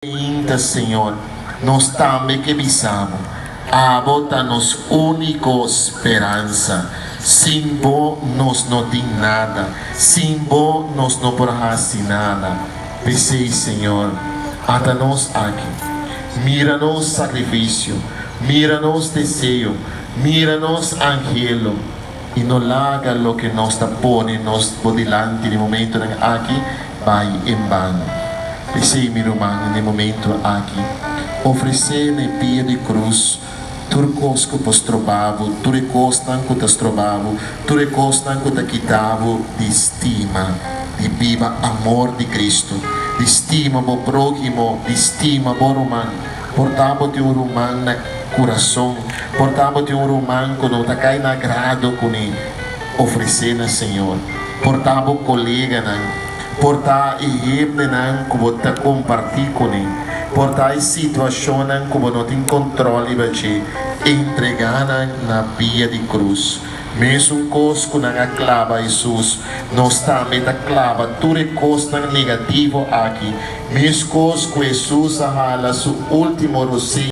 Ainda, Senhor, nós também que bisamos, bota-nos única esperança. Sem vós nós não tem nada, sem vós nós não podemos nada. Pensei, Senhor, até nós aqui, mira-nos sacrifício, mira-nos desejo, mira-nos angelo, e não larga o que nós está pondo por delante no momento aqui, vai em vano. Pensei, meu irmão, no momento aqui, oferecer na pia de cruz, tudo que vos trovavo, tudo que te trovavo, tudo que te quitavo de estima, de viva amor de Cristo, de estima o próximo, de estima o romano. Portava-te um romano no coração, portava-te um romano que não te cai na grado com ele, oferecer ao Senhor, portava o colega, portar exemplo que você compartilha com ele, portar situação que você não tem controle de entregar na via de cruz. Mesmo coisa que não clava Jesus, nós também clava tudo coisa negativo aqui. Mesmo coisa que Jesus fala, seu último rosinho.